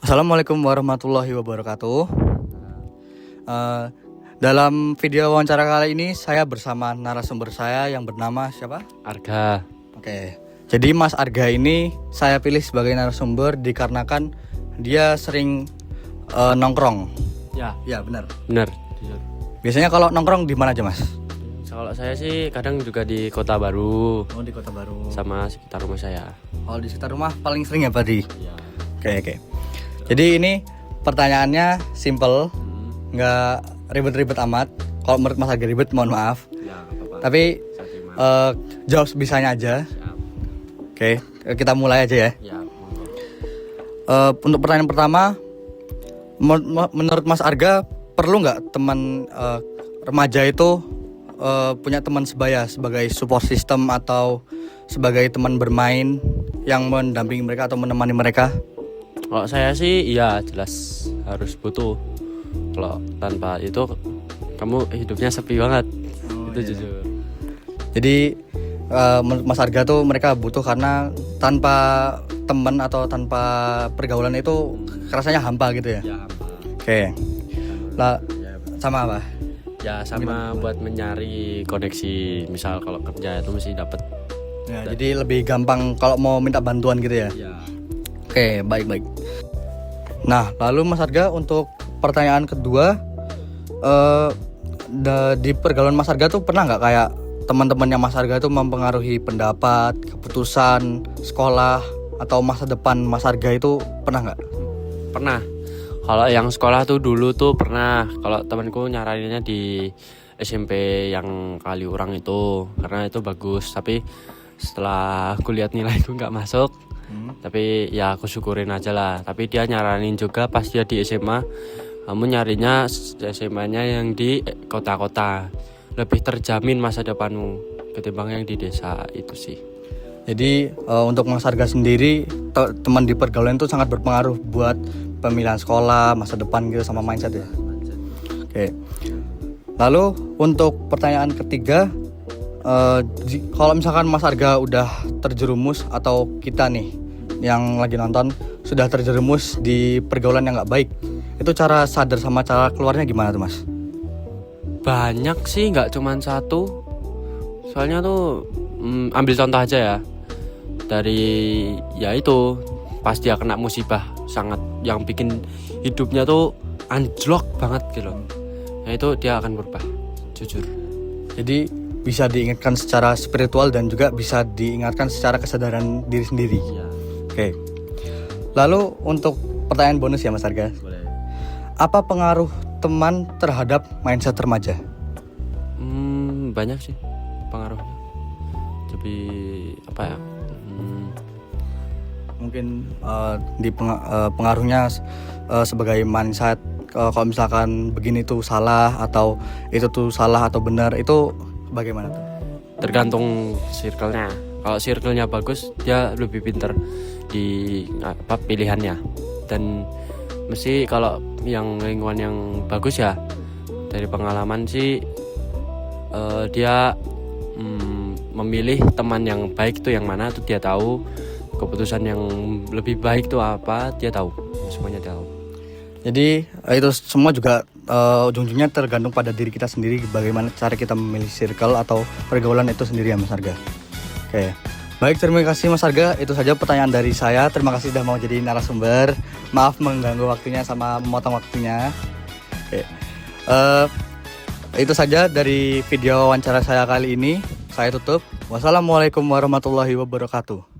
Assalamualaikum warahmatullahi wabarakatuh. Eh, dalam video wawancara kali ini saya bersama narasumber saya yang bernama siapa? Arga. Oke. Jadi Mas Arga ini saya pilih sebagai narasumber dikarenakan dia sering nongkrong. Ya, Ya benar. benar. Biasanya kalau nongkrong di mana aja Mas? Kalau saya sih kadang juga di Kota Baru Oh di Kota Baru. sama sekitar rumah saya. Oh di sekitar rumah paling sering ya Pak? Ya. Oke. Jadi ini pertanyaannya simple, nggak ribet-ribet amat. Kalau menurut Mas Arga ribet, mohon maaf. Ya, apa-apa. Tapi Saya terima. jawab sebisanya aja. Siap. Oke, kita mulai aja ya. Ya, monggo. Untuk pertanyaan pertama, menurut Mas Arga perlu nggak teman remaja itu punya teman sebaya sebagai support system atau sebagai teman bermain yang mendampingi mereka atau menemani mereka? Kalau saya sih iya jelas harus butuh. Kalau tanpa itu kamu hidupnya sepi banget. Itu iya. jujur. Jadi menurut Mas Arga tuh mereka butuh karena tanpa teman atau tanpa pergaulan itu rasanya hampa gitu ya. Ya, Oke. Lah sama apa? ya sama buat mencari koneksi. Misal kalau kerja itu mesti dapat. Ya, jadi lebih gampang kalau mau minta bantuan gitu ya. Ya. Oke, baik. Nah, lalu Mas Arga untuk pertanyaan kedua, di pergaulan Mas Arga tuh pernah nggak kayak teman-temannya Mas Arga tuh mempengaruhi pendapat, keputusan, sekolah atau masa depan Mas Arga itu pernah nggak? Pernah. Kalau yang sekolah tuh dulu tuh pernah. Kalau temanku nyaraninnya di SMP yang Kaliurang itu karena itu bagus. Tapi setelah aku lihat nilaiku nggak masuk, tapi ya aku syukurin aja lah. Tapi dia nyaranin juga pas dia di SMA, kamu nyarinya SMA-nya yang di kota-kota, lebih terjamin masa depanmu ketimbang yang di desa itu sih. Jadi untuk Mas Arga sendiri teman di pergaulan itu sangat berpengaruh buat pemilihan sekolah, masa depan gitu sama mindset ya. Oke. Lalu untuk pertanyaan ketiga, kalau misalkan Mas Arga udah terjerumus atau kita nih yang lagi nonton sudah terjerumus di pergaulan yang nggak baik, itu cara sadar sama cara keluarnya gimana tuh Mas? Banyak sih, nggak cuman satu. Soalnya tuh ambil contoh aja ya. Dari ya itu pas dia kena musibah sangat yang bikin hidupnya tuh anjlok banget gitu. Nah itu dia akan berubah, jujur. Jadi bisa diingatkan secara spiritual dan juga bisa diingatkan secara kesadaran diri sendiri. Iya. Oke. Lalu untuk pertanyaan bonus ya Mas Arga. Boleh. Apa pengaruh teman terhadap mindset remaja? Banyak sih pengaruhnya. Tapi apa ya? Mungkin pengaruhnya sebagai mindset kalau misalkan begini tuh salah atau itu tuh salah atau benar itu bagaimana tuh? Tergantung circle-nya. Kalau circle-nya bagus, dia lebih pintar di pilihannya. Dan mesti kalau yang lingkungan yang bagus ya, dari pengalaman sih dia memilih teman yang baik itu yang mana tuh dia tahu, keputusan yang lebih baik tuh apa dia tahu, semuanya dia tahu. Jadi itu semua juga ujung-ujungnya tergantung pada diri kita sendiri bagaimana cara kita memilih circle atau pergaulan itu sendiri ya Mas Arga. Oke. Baik, terima kasih Mas Arga. Itu saja pertanyaan dari saya. Terima kasih sudah mau jadi narasumber. Maaf mengganggu waktunya sama memotong waktunya. Oke. Itu saja dari video wawancara saya kali ini. Saya tutup. Wassalamualaikum warahmatullahi wabarakatuh.